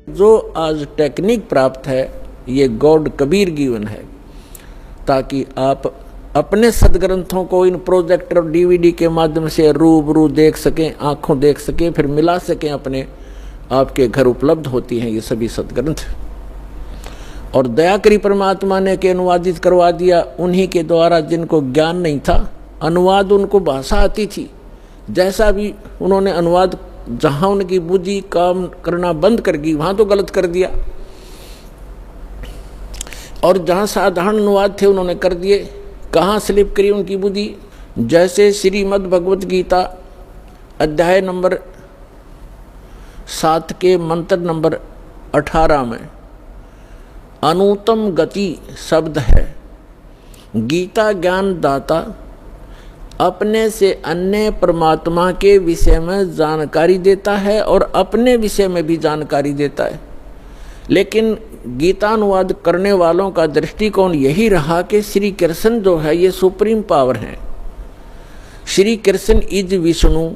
जो आज टेक्निक प्राप्त है ये गॉड कबीर गिवन है, ताकि आप अपने सदग्रंथों को इन प्रोजेक्टर और डीवीडी के माध्यम से रूबरू देख सकें, आंखों देख सकें, फिर मिला सकें अपने आपके घर उपलब्ध होती हैं ये सभी सदग्रंथ। और दया करी परमात्मा ने के अनुवादित करवा दिया उन्हीं के द्वारा जिनको ज्ञान नहीं था। अनुवाद उनको भाषा आती थी, जैसा भी उन्होंने अनुवाद, जहां उनकी बुद्धि काम करना बंद कर गई वहां तो गलत कर दिया, और जहां साधारण अनुवाद थे उन्होंने कर दिए। कहाँ स्लिप करी उनकी बुद्धि? जैसे श्रीमद् भगवत गीता अध्याय नंबर 7 के मंत्र नंबर 18 में अनुत्तम गति शब्द है। गीता ज्ञान दाता अपने से अन्य परमात्मा के विषय में जानकारी देता है और अपने विषय में भी जानकारी देता है। लेकिन गीता अनुवाद करने वालों का दृष्टिकोण यही रहा कि श्री कृष्ण जो है ये सुप्रीम पावर है, श्री कृष्ण इज विष्णु,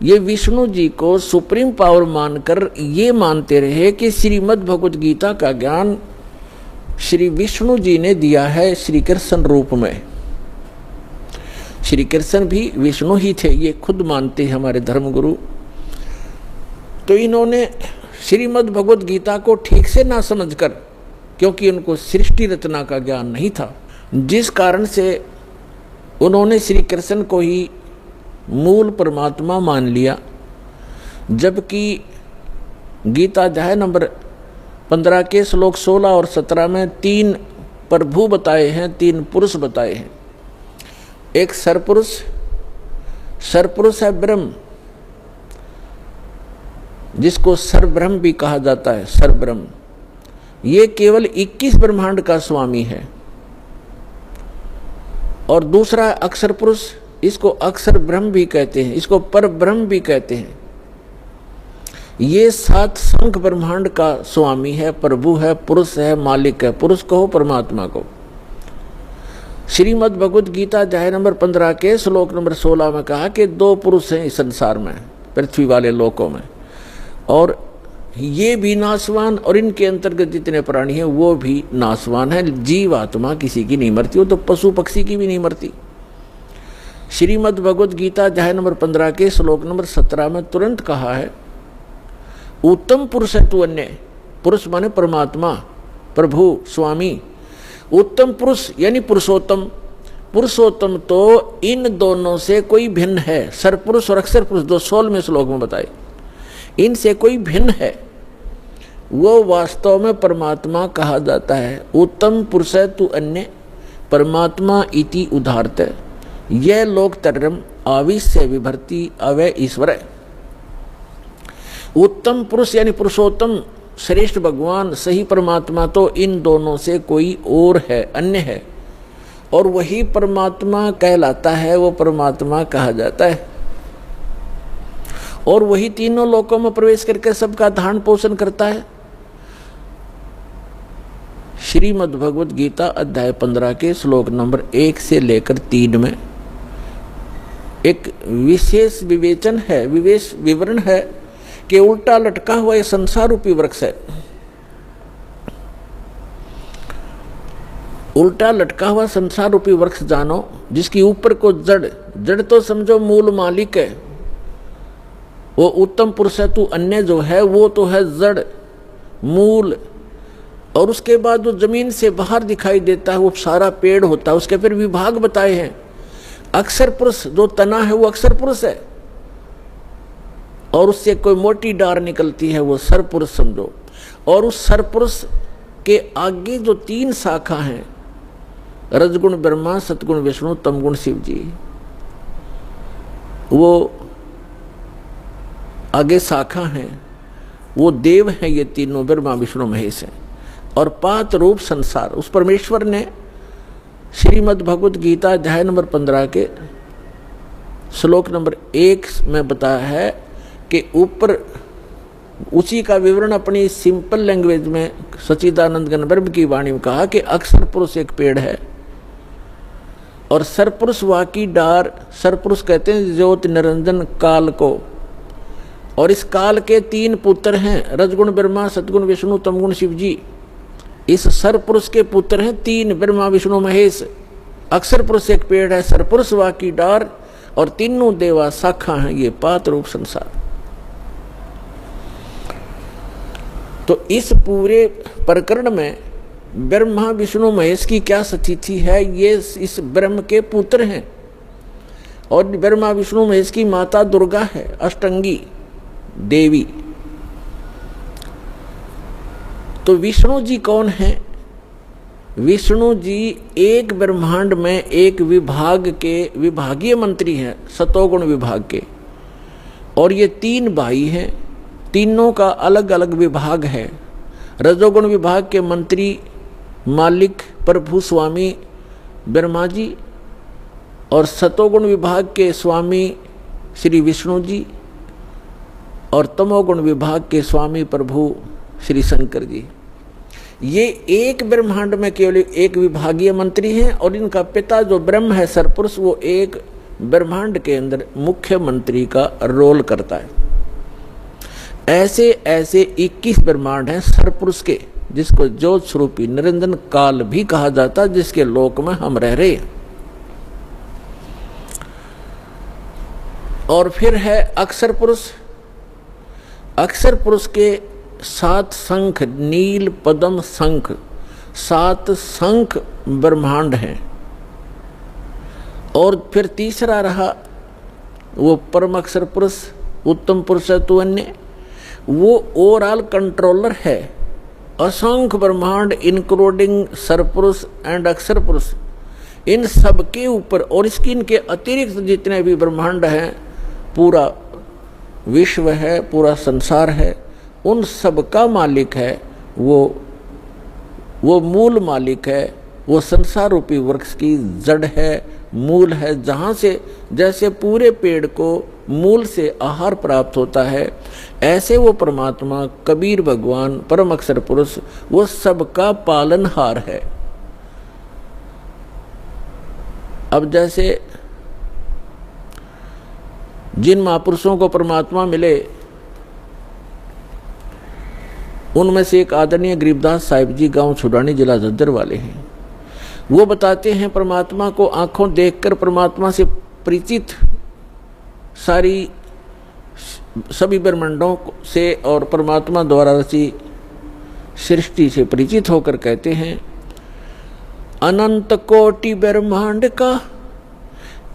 ये विष्णु जी को सुप्रीम पावर मानकर ये मानते रहे कि श्रीमद् भगवत गीता का ज्ञान श्री विष्णु जी ने दिया है श्री कृष्ण रूप में। श्री कृष्ण भी विष्णु ही थे, ये खुद मानते हैं हमारे धर्मगुरु। तो इन्होंने श्रीमद् भगवत गीता को ठीक से ना समझकर, क्योंकि उनको सृष्टि रचना का ज्ञान नहीं था, जिस कारण से उन्होंने श्री कृष्ण को ही मूल परमात्मा मान लिया। जबकि गीता अध्याय नंबर 15 के श्लोक 16 और 17 में 3 प्रभु बताए हैं, 3 पुरुष बताए हैं। एक सरपुरुष, सरपुरुष है ब्रह्म, जिसको सरब्रह्म भी कहा जाता है। सरब्रह्म ये केवल 21 ब्रह्मांड का स्वामी है। और दूसरा अक्षर पुरुष, इसको अक्षर ब्रह्म भी कहते हैं, इसको पर ब्रह्म भी कहते हैं। ये 7 संख ब्रह्मांड का स्वामी है, प्रभु है, पुरुष है, मालिक है। पुरुष कहो परमात्मा को। श्रीमद् भगवत गीता अध्याय नंबर 15 के श्लोक नंबर 16 में कहा कि 2 पुरुष हैं इस संसार में, पृथ्वी वाले लोकों में, और ये भी नाशवान और इनके अंतर्गत जितने प्राणी हैं वो भी नाशवान है। जीव आत्मा किसी की नहीं मरती, वो तो पशु पक्षी की भी नहीं मरती। श्रीमद् भगवत गीता अध्याय नंबर 15 के श्लोक नंबर 17 में तुरंत कहा है, उत्तम पुरुष है तू अन्य। पुरुष माने परमात्मा, प्रभु, स्वामी। उत्तम पुरुष यानी पुरुषोत्तम। पुरुषोत्तम तो इन दोनों से कोई भिन्न है। सरपुरुष और अक्षर पुरुष, जो 16वें श्लोक में बताए, इनसे कोई भिन्न है, वो वास्तव में परमात्मा कहा जाता है। उत्तम पुरुष है तू अन्य, परमात्मा इति उदाहरते, यह लोकतरम आविश्य विभर्ति अवय ईश्वर। उत्तम पुरुष यानी पुरुषोत्तम, श्रेष्ठ भगवान, सही परमात्मा तो इन दोनों से कोई और है, अन्य है, और वही परमात्मा कहलाता है, वो परमात्मा कहा जाता है। और वही तीनों लोकों में प्रवेश करके सबका धारण पोषण करता है। श्रीमद् भगवत गीता अध्याय 15 के श्लोक नंबर 1 से लेकर 3 में एक विशेष विवेचन है, विवेश विवरण है कि उल्टा लटका हुआ ये संसार रूपी वृक्ष है। उल्टा लटका हुआ संसार रूपी वृक्ष जानो, जिसकी ऊपर को जड़ तो समझो मूल मालिक है, वो उत्तम पुरुष है तू अन्य जो है वो तो है जड़, मूल, और उसके बाद जो जमीन से बाहर दिखाई देता है वो सारा पेड़ होता है। उसके फिर विभाग बताए हैं। अक्षर पुरुष जो तना है वो अक्षर पुरुष है, और उससे कोई मोटी डार निकलती है वो सरपुरुष समझो। और उस सरपुरुष के आगे जो 3 शाखा हैं, रजगुण ब्रह्मा, सतगुण विष्णु, तमगुण शिव जी, वो आगे शाखा हैं, वो देव हैं, ये तीनों ब्रह्मा विष्णु महेश हैं। और 5 रूप संसार, उस परमेश्वर ने श्रीमद् भगवत गीता अध्याय नंबर 15 के श्लोक नंबर 1 में बताया है कि ऊपर उसी का विवरण अपनी सिंपल लैंग्वेज में सच्चिदानंद घन ब्रह्म की वाणी में कहा कि अक्षर पुरुष एक पेड़ है, और सरपुरुष वाकी डार, सरपुरुष कहते हैं ज्योति निरंजन काल को। और इस काल के 3 पुत्र हैं, रजगुण ब्रह्मा, सतगुण विष्णु, तमगुण शिव जी। इस सरपुरुष के पुत्र हैं 3, ब्रह्मा विष्णु महेश। अक्षर पुरुष एक पेड़ है, सरपुरुष वाकी डार, और तीनों देवा शाखा हैं, ये पात रूप संसार। तो इस पूरे प्रकरण में ब्रह्मा विष्णु महेश की क्या स्थिति है, ये इस ब्रह्म के पुत्र हैं। और ब्रह्मा विष्णु महेश की माता दुर्गा है, अष्टंगी देवी। तो विष्णु जी कौन है? विष्णु जी एक ब्रह्मांड में एक विभाग के विभागीय मंत्री हैं, सतोगुण विभाग के। और ये 3 भाई हैं, तीनों का अलग अलग विभाग है। रजोगुण विभाग के मंत्री मालिक प्रभु स्वामी ब्रह्मा जी, और सतोगुण विभाग के स्वामी श्री विष्णु जी, और तमोगुण विभाग के स्वामी प्रभु श्री शंकर जी। ये एक ब्रह्मांड में केवल एक विभागीय मंत्री हैं, और इनका पिता जो ब्रह्म है सरपुरुष, वो एक ब्रह्मांड के अंदर मुख्य मंत्री का रोल करता है। ऐसे ऐसे 21 ब्रह्मांड हैं सरपुरुष के, जिसको ज्योत स्वरूपी निरंजन काल भी कहा जाता है, जिसके लोक में हम रह रहे हैं। और फिर है अक्षर पुरुष। अक्षर पुरुष के 7 शंख, नील पद्म शंख, 7 शंख ब्रह्मांड हैं। और फिर तीसरा रहा वो परम अक्षर पुरुष, उत्तम पुरुष है तो अन्य, वो ओवरऑल कंट्रोलर है। असंख्य ब्रह्मांड इंक्लूडिंग सरपुरुष एंड अक्षर पुरुष, इन सब के ऊपर और इसकी इनके अतिरिक्त जितने भी ब्रह्मांड हैं, पूरा विश्व है, पूरा संसार है, उन सब का मालिक है वो मूल मालिक है। वो संसार रूपी वृक्ष की जड़ है, मूल है, जहाँ से जैसे पूरे पेड़ को मूल से आहार प्राप्त होता है, ऐसे वो परमात्मा कबीर भगवान परम अक्षर पुरुष वो सबका पालनहार है। अब जैसे जिन महापुरुषों को परमात्मा मिले, उनमें से एक आदरणीय गरीबदास साहिब जी, गांव छुड़ानी, जिला झज्जर वाले हैं। वो बताते हैं परमात्मा को आंखों देखकर परमात्मा से परिचित सारी सभी ब्रह्मांडों से और परमात्मा द्वारा रची सृष्टि से परिचित होकर कहते हैं, अनंत कोटि ब्रह्मांड का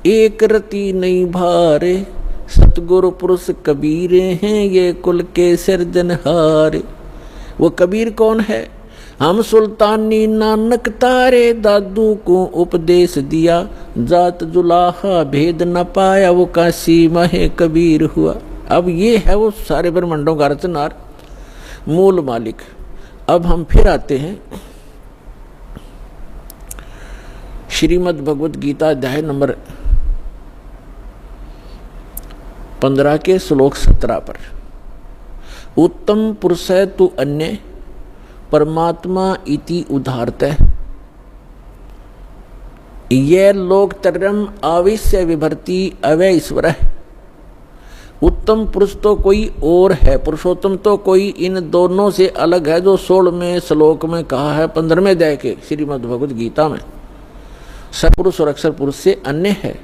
एक रति नहीं भारे, सतगुरु पुरुष कबीर हैं ये कुल के सिरजनहार। वो कबीर कौन है? हम सुल्तानी नानक तारे, दादू को उपदेश दिया, जात जुलाहा भेद न पाया, वो काशी महे कबीर हुआ। अब ये है वो सारे ब्रह्मांडों का रचनार, मूल मालिक। अब हम फिर आते हैं श्रीमद् भगवत गीता अध्याय नंबर 15 के श्लोक 17 पर। उत्तम पुरुष तु अन्य परमात्मा इति उदाहरतः, ये लोक तरम आविश्य विभर्ति अवय ईश्वर। उत्तम पुरुष तो कोई और है, पुरुषोत्तम तो कोई इन दोनों से अलग है, जो 16वें श्लोक में कहा है 15वें अध्याय के श्रीमद् भगवत गीता में। सपुरुष और अक्षर पुरुष से अन्य है,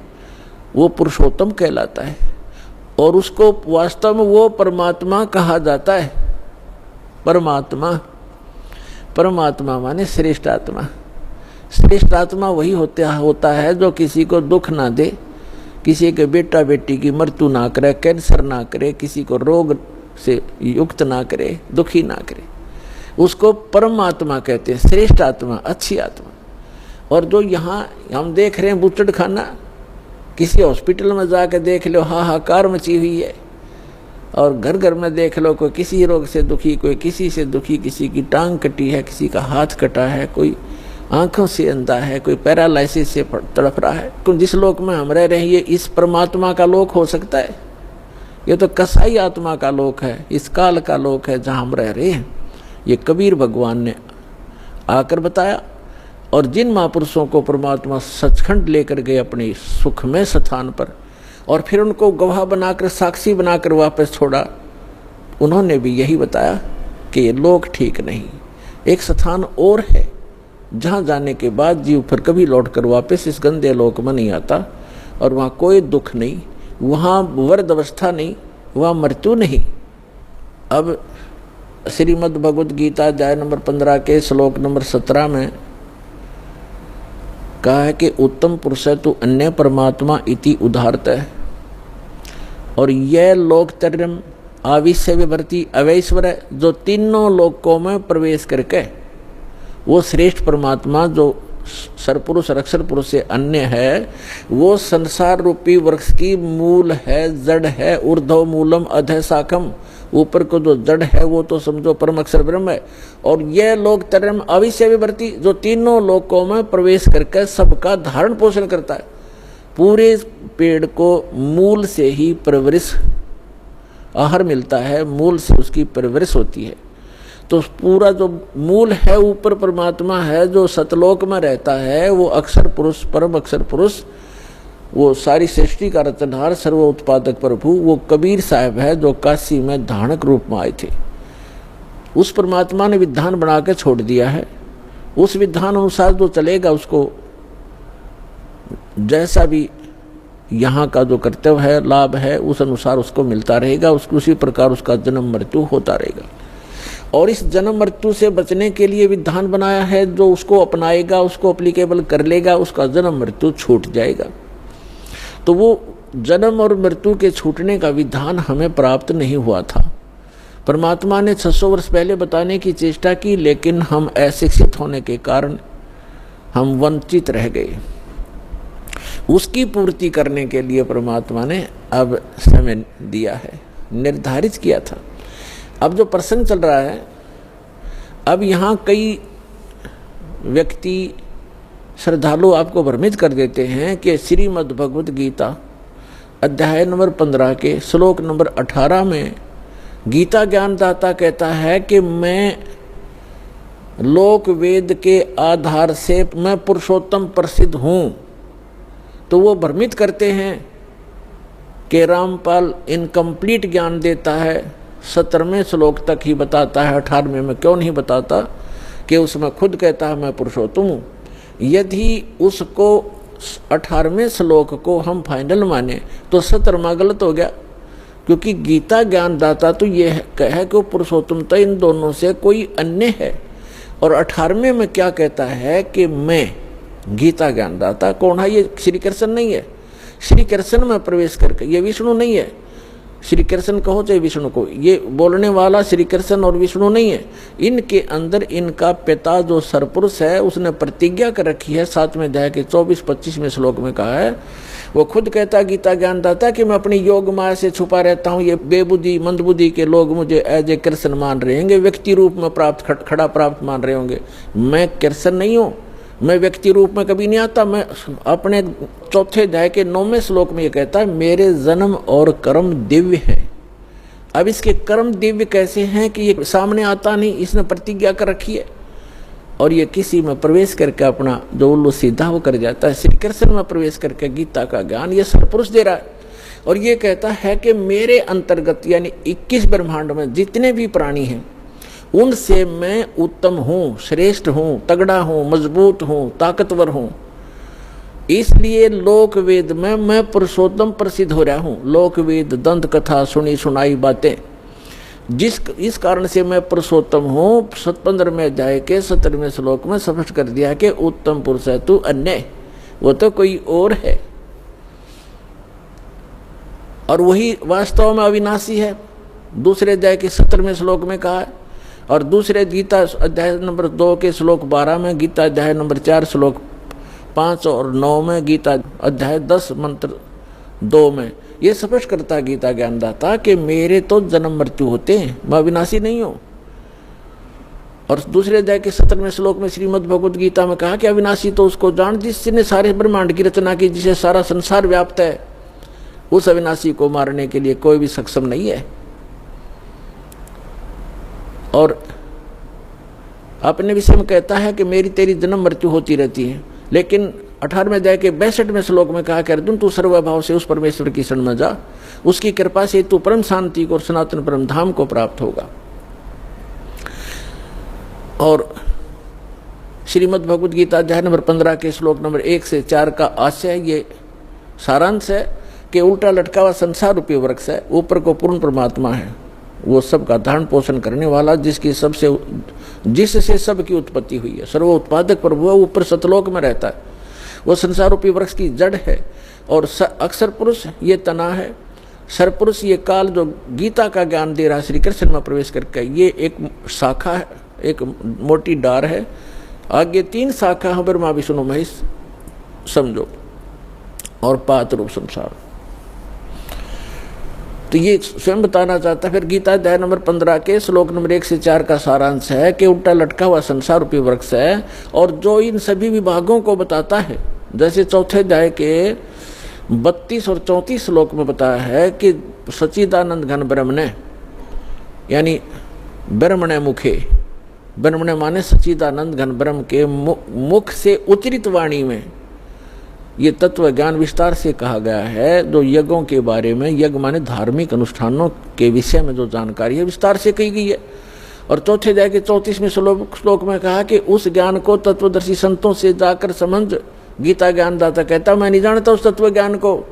वो पुरुषोत्तम कहलाता है, और उसको वास्तव में वो परमात्मा कहा जाता है। परमात्मा, परमात्मा माने श्रेष्ठ आत्मा। श्रेष्ठ आत्मा वही होता है जो किसी को दुख ना दे, किसी के बेटा बेटी की मृत्यु ना करे, कैंसर ना करे, किसी को रोग से युक्त ना करे, दुखी ना करे, उसको परमात्मा कहते हैं, श्रेष्ठ आत्मा, अच्छी आत्मा। और जो यहाँ हम देख रहे हैं बुचड़ खाना, किसी हॉस्पिटल में जाकर देख लो हाहाकार मची हुई है, और घर घर में देख लो कोई किसी रोग से दुखी, कोई किसी से दुखी, किसी की टांग कटी है, किसी का हाथ कटा है, कोई आंखों से अंधा है, कोई पैरालाइसिस से तड़प रहा है। क्यों? जिस लोक में हम रह रहे हैं ये इस परमात्मा का लोक हो सकता है? ये तो कसाई आत्मा का लोक है, इस काल का लोक है जहाँ हम रह रहे हैं। ये कबीर भगवान ने आकर बताया। और जिन महापुरुषों को परमात्मा सचखंड लेकर गए अपने सुखमय स्थान पर और फिर उनको गवाह बनाकर साक्षी बनाकर वापस छोड़ा, उन्होंने भी यही बताया कि ये लोक ठीक नहीं। एक स्थान और है जहाँ जाने के बाद जीव फिर कभी लौटकर वापस इस गंदे लोक में नहीं आता, और वहाँ कोई दुख नहीं, वहाँ वर्द अवस्था नहीं, वहाँ मृत्यु नहीं। अब श्रीमद् भगवद गीता अध्याय नंबर 15 के श्लोक नंबर 17 में कहा है कि उत्तम पुरुष तु अन्य परमात्मा इति उदाहरत है, और यह लोकतर्यम आविश्य विभर्ति अवैश्वर है, जो तीनों लोकों में प्रवेश करके वो श्रेष्ठ परमात्मा जो सरपुरुष और अक्षर पुरुष से अन्य है, वो संसार रूपी वृक्ष की मूल है, जड़ है, ऊर्ध्व मूलम अधः शाखम, ऊपर को जो जड़ है वो तो समझो परम अक्षर ब्रह्म है, और यह लोक तरम अविश्य विभर्ति, जो तीनों लोकों में प्रवेश करके सबका धारण पोषण करता है। पूरे पेड़ को मूल से ही परवरिश आहार मिलता है, मूल से उसकी परवरिश होती है। तो पूरा जो मूल है ऊपर परमात्मा है, जो सतलोक में रहता है, वो अक्षर पुरुष, परम अक्षर पुरुष, वो सारी सृष्टि का रचनहार सर्व उत्पादक प्रभु, वो कबीर साहब है जो काशी में धानक रूप में आए थे। उस परमात्मा ने विधान बना के छोड़ दिया है, उस विधान अनुसार जो चलेगा उसको जैसा भी यहाँ का जो कर्तव्य है, लाभ है, उस अनुसार उसको मिलता रहेगा, उसको उसी प्रकार उसका जन्म मृत्यु होता रहेगा। और इस जन्म मृत्यु से बचने के लिए विधान बनाया है, जो उसको अपनाएगा, उसको अप्लीकेबल कर लेगा, उसका जन्म मृत्यु छूट जाएगा। तो वो जन्म और मृत्यु के छूटने का विधान हमें प्राप्त नहीं हुआ था। परमात्मा ने 600 वर्ष पहले बताने की चेष्टा की, लेकिन हम अशिक्षित होने के कारण हम वंचित रह गए। उसकी पूर्ति करने के लिए परमात्मा ने अब समय दिया है, निर्धारित किया था। अब जो प्रसंग चल रहा है, अब यहाँ कई व्यक्ति श्रद्धालु आपको भ्रमित कर देते हैं कि श्रीमद् भगवद गीता अध्याय नंबर 15 के श्लोक नंबर 18 में गीता ज्ञानदाता कहता है कि मैं लोक वेद के आधार से मैं पुरुषोत्तम प्रसिद्ध हूँ। तो वो भ्रमित करते हैं कि रामपाल इनकम्प्लीट ज्ञान देता है, 17वें श्लोक तक ही बताता है, 18वें में क्यों नहीं बताता कि उसमें खुद कहता है मैं पुरुषोत्तम हूँ। यदि उसको 18वें श्लोक को हम फाइनल माने तो 17वां गलत हो गया, क्योंकि गीता ज्ञानदाता तो ये है कि वो पुरुषोत्तमता इन दोनों से कोई अन्य है। और 18वें में क्या कहता है कि मैं गीता ज्ञानदाता कौन है? ये श्री कृष्ण नहीं है। श्री कृष्ण में प्रवेश करके, ये विष्णु नहीं है। श्री कृष्ण कहो चाहे विष्णु को, ये बोलने वाला श्री कृष्ण और विष्णु नहीं है। इनके अंदर इनका पिता जो सरपुरुष है उसने प्रतिज्ञा कर रखी है, 7वें अध्याय के 24-25वें श्लोक में कहा है। वो खुद कहता गीता ज्ञानदाता कि मैं अपनी योग माया से छुपा रहता हूँ, ये बेबुद्धि मंदबुद्धि के लोग मुझे एज ए कृष्ण मान रहे होंगे, व्यक्ति रूप में खड़ा प्राप्त मान रहे होंगे। मैं कृष्ण नहीं हूँ, मैं व्यक्ति रूप में कभी नहीं आता। मैं अपने 4थे अध्याय के 9वें श्लोक में ये कहता है मेरे जन्म और कर्म दिव्य हैं। अब इसके कर्म दिव्य कैसे हैं कि ये सामने आता नहीं, इसने प्रतिज्ञा कर रखी है और ये किसी में प्रवेश करके अपना जो उल्लू सीधा वो कर जाता है। श्री कृष्ण में प्रवेश करके गीता का ज्ञान ये सरपुरुष दे रहा है और ये कहता है कि मेरे अंतर्गत यानी 21 ब्रह्मांड में जितने भी प्राणी हैं उनसे मैं उत्तम हूँ, श्रेष्ठ हूँ, तगड़ा हूँ, मजबूत हूँ, ताकतवर हूँ। इसलिए लोक वेद में मैं पुरुषोत्तम प्रसिद्ध हो रहा हूँ। लोक वेद दंत कथा सुनी सुनाई बातें, इस कारण से मैं पुरुषोत्तम हूँ। 15वें अध्याय के 17वें श्लोक में स्पष्ट कर दिया कि उत्तम पुरुष है तू अन्य, वो तो कोई और है और वही वास्तव में अविनाशी है। दूसरे अध्याय के 17वें श्लोक में कहा है और दूसरे गीता अध्याय नंबर 2 के श्लोक 12 में, गीता अध्याय नंबर 4 श्लोक 5 और 9 में, गीता अध्याय 10 मंत्र 2 में ये स्पष्ट करता गीता ज्ञानदाता कि मेरे तो जन्म मृत्यु होते हैं, मैं अविनाशी नहीं हूँ। और दूसरे अध्याय के 17वें श्लोक में श्रीमद् भगवद गीता में कहा कि अविनाशी तो उसको जान जिसने सारे ब्रह्मांड की रचना की, जिसे सारा संसार व्याप्त है। उस अविनाशी को मारने के लिए कोई भी सक्षम नहीं है। और अपने विषय में कहता है कि मेरी तेरी जन्म मृत्यु होती रहती है, लेकिन 18वें अध्याय के 62वें श्लोक में कहा कि अर्जुन तू सर्वभाव से उस परमेश्वर की शरण में जा, उसकी कृपा से तू परम शांति को और सनातन परम धाम को प्राप्त होगा। और श्रीमद् भगवद गीता अध्याय नंबर 15 के श्लोक नंबर 1 से 4 का आशय, ये सारांश है कि उल्टा लटका हुआ संसार रूपी वृक्ष है, ऊपर को पूर्ण परमात्मा है, वो सबका धारण पोषण करने वाला, जिससे सबकी उत्पत्ति हुई है, सर्व उत्पादक प्रभु है, ऊपर सतलोक में रहता है, वो संसार रूपी वृक्ष की जड़ है। और अक्षर पुरुष ये तना है, सरपुरुष ये काल जो गीता का ज्ञान दे रहा है श्री कृष्ण में प्रवेश करके, ये एक शाखा है, एक मोटी डार है, आगे 3 शाखा है, ब्रह्मा विष्णु महेश समझो, और पात रूप संसार। तो ये स्वयं बताना चाहता है। फिर गीता अध्याय नंबर 15 के श्लोक नंबर 1 से 4 का सारांश है कि उल्टा लटका हुआ संसार रूपी वृक्ष है, और जो इन सभी विभागों को बताता है, जैसे चौथे अध्याय के 32 और 34 श्लोक में बताया है कि सच्चिदानंद घन ब्रह्मणे, यानी ब्रह्मणे मुखे, ब्रह्मणे माने सच्चिदानंद घन ब्रह्म के मुख से उच्चरित वाणी में ये तत्व ज्ञान विस्तार से कहा गया है। जो यज्ञों के बारे में, यज्ञ माने धार्मिक अनुष्ठानों के विषय में जो जानकारी है विस्तार से कही गई है। और चौथे अध्याय के 34वें श्लोक में कहा कि उस ज्ञान को तत्वदर्शी संतों से जाकर समझ। गीता ज्ञान दाता कहता मैं नहीं जानता उस तत्व ज्ञान को,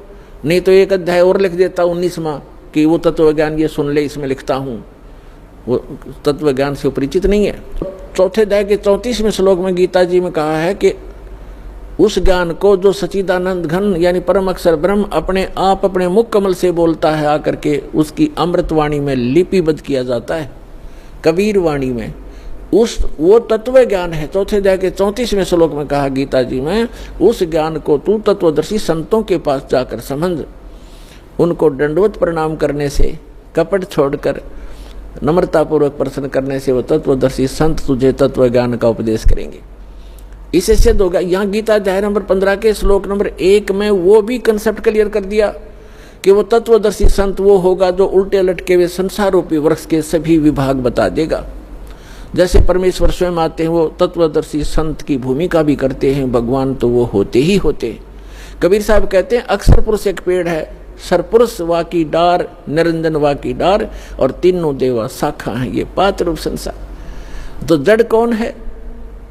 नहीं तो एक अध्याय और लिख देता 19वां कि वो तत्व ज्ञान ये सुन ले, इसमें लिखता हूँ, वो तत्व ज्ञान से परिचित नहीं है। चौथे अध्याय के 34वें श्लोक में गीता जी में कहा है कि उस ज्ञान को जो सच्चिदानंद घन यानी परम अक्षर ब्रह्म अपने आप अपने मुख कमल से बोलता है, आकर के उसकी अमृतवाणी में लिपिबद्ध किया जाता है, कबीर वाणी में, वो तत्व ज्ञान है। चौथे अध्याय के 34वें श्लोक में कहा गीता जी में, उस ज्ञान को तू तत्वदर्शी संतों के पास जाकर समझ, उनको दंडवत प्रणाम करने से, कपट छोड़कर नम्रतापूर्वक प्रश्न करने से वो तत्वदर्शी संत तुझे तत्व ज्ञान का उपदेश करेंगे। इससे सिद्ध होगा। यहाँ गीता अध्याय नंबर 15 के श्लोक नंबर 1 में वो भी कंसेप्ट क्लियर कर दिया कि वो तत्वदर्शी संत वो होगा जो उल्टे लटके हुए संसार रूपी वृक्ष के सभी विभाग बता देगा। जैसे परमेश्वर स्वयं आते हैं, वो तत्वदर्शी संत की भूमिका भी करते हैं, भगवान तो वो होते ही होते। कबीर साहब कहते हैं अक्षर पुरुष एक पेड़ है, सरपुरुष वा की डार, निरंजन वा की डार, और तीनों देवा शाखा हैं, ये पात रूप संसार। तो जड़ कौन है?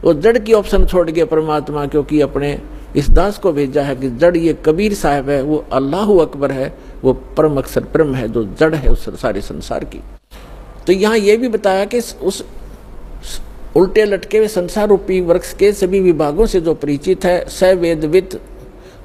वो जड़ की ऑप्शन छोड़ गया परमात्मा, क्योंकि अपने इस दास को भेजा है कि जड़ ये कबीर साहब है, वो अल्लाह अकबर है, वो परम अक्षर ब्रह्म है जो जड़ है उस सारे संसार की। तो यहाँ ये भी बताया कि उस उल्टे लटके हुए संसार रूपी वृक्ष के सभी विभागों से जो परिचित है, स वेदविद,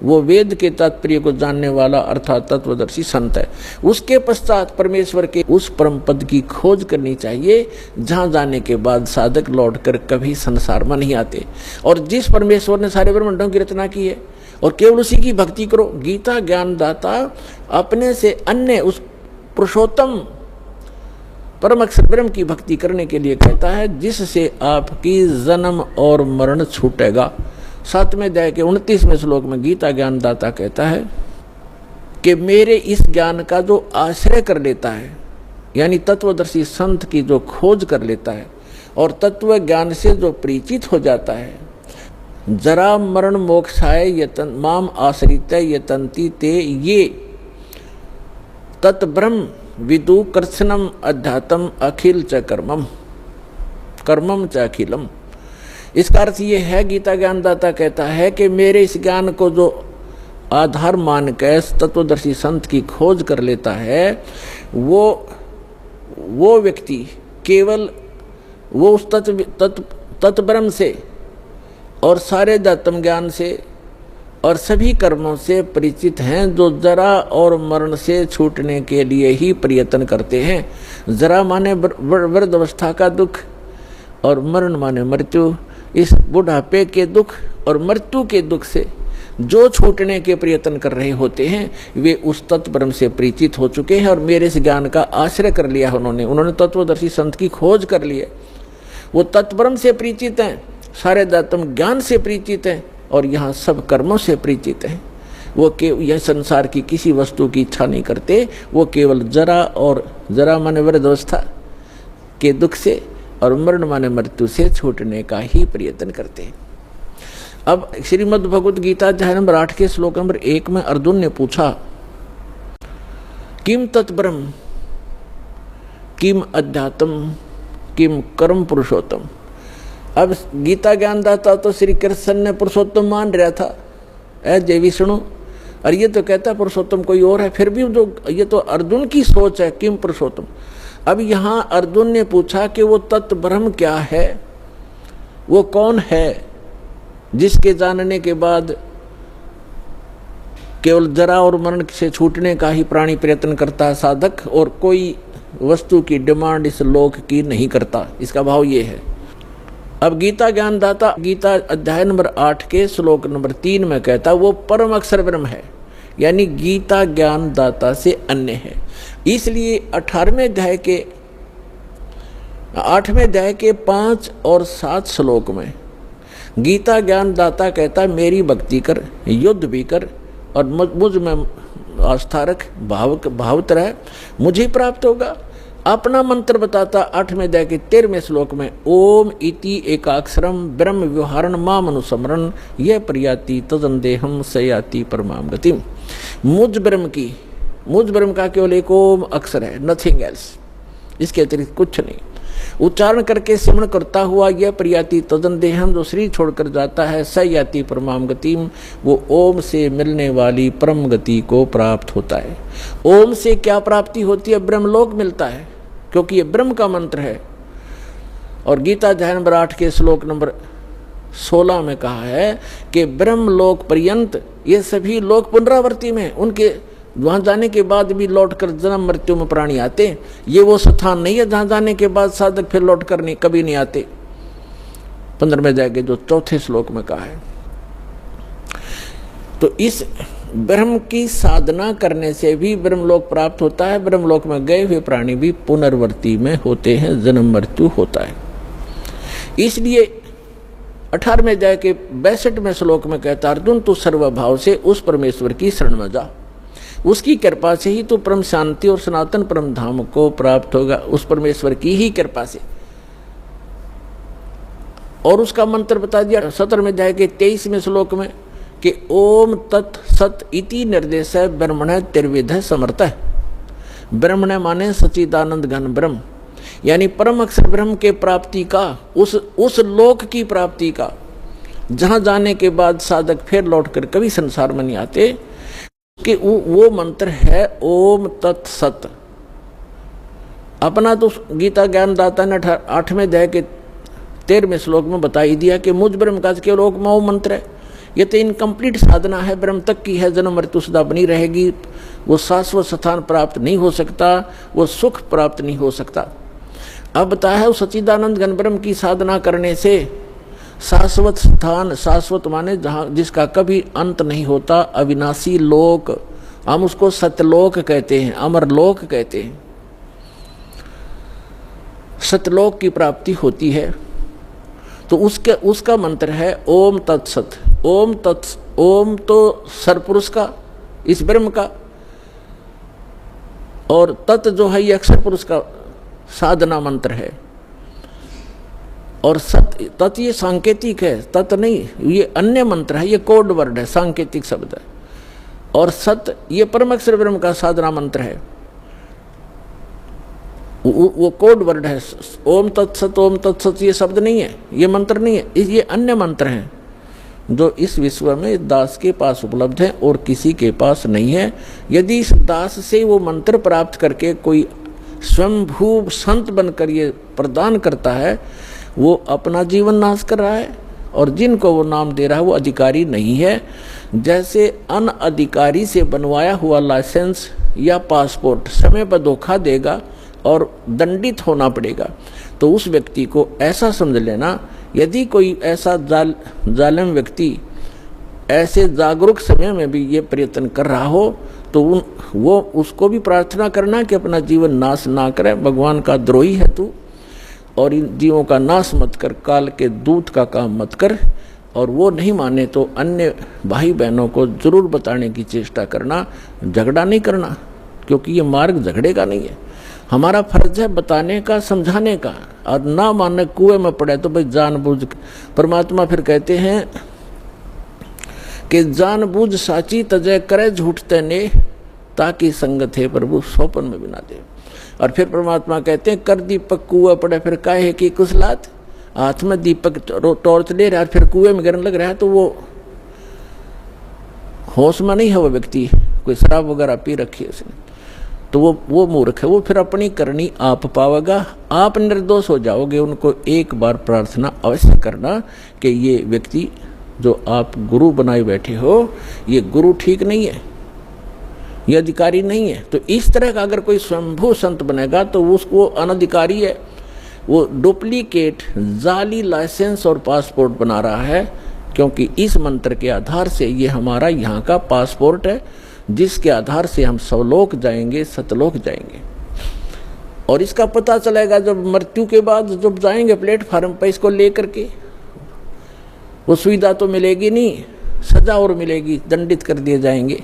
वो वेद के तात्पर्य को जानने वाला अर्थात तत्वदर्शी संत है। उसके पश्चात परमेश्वर के उस परम पद की खोज करनी चाहिए, जहां जाने के बाद साधक लौटकर कभी संसार में नहीं आते। और जिस परमेश्वर ने सारे ब्रह्मांडों की रचना की है, और केवल उसी की भक्ति करो। गीता ज्ञान दाता अपने से अन्य उस पुरुषोत्तम परम अक्षर ब्रह्म की भक्ति करने के लिए कहता है, जिससे आपकी जन्म और मरण छूटेगा। 7वें अध्याय के 29वें श्लोक में गीता ज्ञान दाता कहता है कि मेरे इस ज्ञान का जो आश्रय कर लेता है, यानी तत्वदर्शी संत की जो खोज कर लेता है और तत्व ज्ञान से जो परिचित हो जाता है, जरा मरण मोक्षाय यतन माम आश्रित यतंती ते ये तत्ब्रह्म विदु कृष्णम अध्यात्म अखिल च कर्मम कर्मम च अखिलम। इसका अर्थ ये है, गीता ज्ञानदाता कहता है कि मेरे इस ज्ञान को जो आधार मान कर तत्वदर्शी संत की खोज कर लेता है, वो व्यक्ति केवल वो उस तत्ब्रह्म से और सारे आत्म ज्ञान से और सभी कर्मों से परिचित हैं, जो जरा और मरण से छूटने के लिए ही प्रयत्न करते हैं। जरा माने वृद्ध अवस्था का दुख और मरण माने मृत्यु। इस बुढ़ापे के दुख और मृत्यु के दुख से जो छूटने के प्रयत्न कर रहे होते हैं, वे उस तत्ब्रह्म से परिचित हो चुके हैं और मेरे इस ज्ञान का आश्रय कर लिया उन्होंने तत्वदर्शी संत की खोज कर ली है। वो तत्ब्रह्म से परिचित हैं, सारे आत्म ज्ञान से परिचित हैं और यहाँ सब कर्मों से परिचित हैं। वो यह संसार की किसी वस्तु की इच्छा नहीं करते, वो केवल जरा और जरा माने वृद्ध अवस्था के दुख से और मरण माने मृत्यु से छूटने का ही प्रयत्न करते हैं। अब श्रीमद् भगवद गीता अध्याय नंबर 8 के श्लोक नंबर 1 में अर्जुन ने पूछा, किम तत्ब्रह्म किम अध्यात्म किम कर्म पुरुषोत्तम। अब गीता ज्ञानदाता तो श्री कृष्ण ने पुरुषोत्तम मान रहा था, जय विष्णु, और ये तो कहता पुरुषोत्तम कोई और है। फिर भी जो ये तो अर्जुन की सोच है, किम पुरुषोत्तम। अब यहाँ अर्जुन ने पूछा कि वो तत्व ब्रह्म क्या है, वो कौन है जिसके जानने के बाद केवल जरा और मरण से छूटने का ही प्राणी प्रयत्न करता है साधक, और कोई वस्तु की डिमांड इस लोक की नहीं करता। इसका भाव ये है। अब गीता ज्ञानदाता गीता अध्याय नंबर 8 के श्लोक नंबर 3 में कहता वो परम अक्षर ब्रह्म है, यानी गीता ज्ञानदाता से अन्य है। इसलिए 8वें अध्याय के 5 और 7 श्लोक में गीता ज्ञानदाता कहता मेरी भक्ति कर, युद्ध भी कर और मुझ में आस्था रख, भावत रह, मुझे प्राप्त होगा। अपना मंत्र बताता 8वें अध्याय के 13वें श्लोक में, ओम इति एकाक्षरम ब्रह्म व्यवहारण माम अनुस्मरण यह प्रयाति तदंदेहम सयाति परमाम गतिम। मुझ ब्रह्म का केवल एक ओम अक्षर है, नथिंग एल्स, इसके अतिरिक्त कुछ नहीं। उच्चारण करके सिमरण करता हुआ यह प्रयाति तदंदेहम, जो शरीर छोड़कर जाता है, सयाति परमाम गतिम, वो ओम से मिलने वाली परम गति को प्राप्त होता है। ओम से क्या प्राप्ति होती है? ब्रह्मलोक मिलता है, क्योंकि ये ब्रह्म का मंत्र है। और गीता अध्याय नंबर 8 के श्लोक नंबर 16 में कहा है कि ब्रह्मलोक पर्यंत ये सभी लोक पुनरावर्ती में, उनके वहां जाने के बाद भी लौटकर जन्म मृत्यु में प्राणी आते। ये वो स्थान नहीं है जहां जाने के बाद साधक फिर लौटकर कभी नहीं आते। 15वें अध्याय के जो 4थे श्लोक में कहा है। तो इस ब्रह्म की साधना करने से भी ब्रह्मलोक प्राप्त होता है। ब्रह्मलोक में गए हुए प्राणी भी पुनर्वर्ती में होते हैं, जन्म मृत्यु होता है। इसलिए 18वें अध्याय के 62वें श्लोक में कहता अर्जुन तू सर्वभाव से उस परमेश्वर की शरण में जा, उसकी कृपा से ही तू परम शांति और सनातन परम धाम को प्राप्त होगा, उस परमेश्वर की ही कृपा से। और उसका मंत्र बता दिया 17वें अध्याय के 23वें श्लोक में कि ओम तत् सत इति निर्देश है ब्रह्मण त्रिविध समर्थ है। ब्रह्मण माने सच्चिदानंद घन ब्रह्म, यानी परम अक्षर ब्रह्म के प्राप्ति का, उस लोक की प्राप्ति का, जहां जाने के बाद साधक फिर लौटकर कभी संसार में नहीं आते, कि वो मंत्र है ओम तत् सत। अपना तो गीता ज्ञानदाता ने 8वें अध्याय के 13वें श्लोक में बता ही दिया कि मुझ ब्रह्म का केवल एक वो मंत्र है। ये तो इनकम्प्लीट साधना है, ब्रह्म तक की है, जन्म मृत्यु सदा बनी रहेगी, वो शाश्वत स्थान प्राप्त नहीं हो सकता, वो सुख प्राप्त नहीं हो सकता। अब बताया है उस सच्चिदानंद घन ब्रह्म की साधना करने से शाश्वत स्थान, शाश्वत माने जहाँ जिसका कभी अंत नहीं होता, अविनाशी लोक, हम उसको सत्यलोक कहते हैं, अमरलोक कहते हैं, सत्यलोक की प्राप्ति होती है। तो उसका मंत्र है ओम तत्सत। ओम तो सरपुरुष का, इस ब्रह्म का, और तत् जो है ये अक्षर पुरुष का साधना मंत्र है। और सत तत् ये सांकेतिक है, तत् नहीं, ये अन्य मंत्र है, ये कोड वर्ड है, सांकेतिक शब्द है। और सत ये परम अक्षर ब्रह्म का साधना मंत्र है, वो कोड वर्ड है। ओम तत्सत ये शब्द नहीं है, ये मंत्र नहीं है, ये अन्य मंत्र हैं जो इस विश्व में दास के पास उपलब्ध है और किसी के पास नहीं है। यदि इस दास से वो मंत्र प्राप्त करके कोई स्वयंभू संत बनकर ये प्रदान करता है, वो अपना जीवन नाश कर रहा है, और जिनको वो नाम दे रहा है वो अधिकारी नहीं है। जैसे अनअधिकारी से बनवाया हुआ लाइसेंस या पासपोर्ट समय पर धोखा देगा और दंडित होना पड़ेगा, तो उस व्यक्ति को ऐसा समझ लेना, यदि कोई ऐसा जालिम व्यक्ति ऐसे जागरूक समय में भी ये प्रयत्न कर रहा हो, तो वो उसको भी प्रार्थना करना कि अपना जीवन नाश ना करे, भगवान का द्रोही है तू, और इन जीवों का नाश मत कर, काल के दूत का काम मत कर। और वो नहीं माने तो अन्य भाई बहनों को जरूर बताने की चेष्टा करना, झगड़ा नहीं करना, क्योंकि ये मार्ग झगड़े का नहीं है। हमारा फर्ज है बताने का, समझाने का, और ना माने कुएं में पड़े तो भाई जानबूझ। परमात्मा फिर कहते हैं कि जानबूझ साची तजय करे झूठते ने, ताकि संगत है प्रभु सोपन में बिना दे। और फिर परमात्मा कहते हैं कर दीपक कुआ पड़े फिर काहे की कुशलात। हाथ में दीपक टॉर्च ले रहा है फिर कुएं में गिरने लग रहा है तो वो होश में नहीं है, वो व्यक्ति कोई शराब वगैरह पी रखी है उसने, तो वो मूर्ख है, वो फिर अपनी करनी आप पावेगा, आप निर्दोष हो जाओगे। उनको एक बार प्रार्थना अवश्य करना कि ये व्यक्ति जो आप गुरु बनाए बैठे हो, ये गुरु ठीक नहीं है, ये अधिकारी नहीं है। तो इस तरह का अगर कोई स्वयंभू संत बनेगा तो उसको अनधिकारी है, वो डुप्लीकेट जाली लाइसेंस और पासपोर्ट बना रहा है, क्योंकि इस मंत्र के आधार से ये हमारा यहाँ का पासपोर्ट है, जिसके आधार से हम सवलोक जाएंगे, सतलोक जाएंगे। और इसका पता चलेगा जब मृत्यु के बाद जब जाएंगे प्लेटफार्म पर इसको लेकर के, वो सुविधा तो मिलेगी नहीं, सजा और मिलेगी, दंडित कर दिए जाएंगे।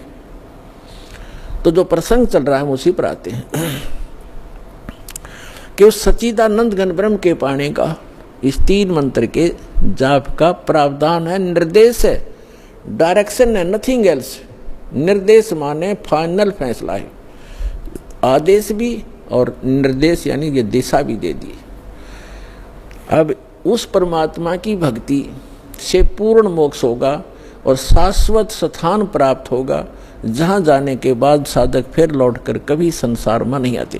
तो जो प्रसंग चल रहा है उसी पर आते हैं कि उस सच्चिदानंद घन ब्रह्म के पाने का इस 3 मंत्र के जाप का प्रावधान है, निर्देश है, डायरेक्शन है, नथिंग एल्स। निर्देश माने फाइनल फैसला है, आदेश भी और निर्देश यानी ये दिशा भी दे दी। अब उस परमात्मा की भक्ति से पूर्ण मोक्ष होगा और शाश्वत स्थान प्राप्त होगा, जहाँ जाने के बाद साधक फिर लौटकर कभी संसार में नहीं आते।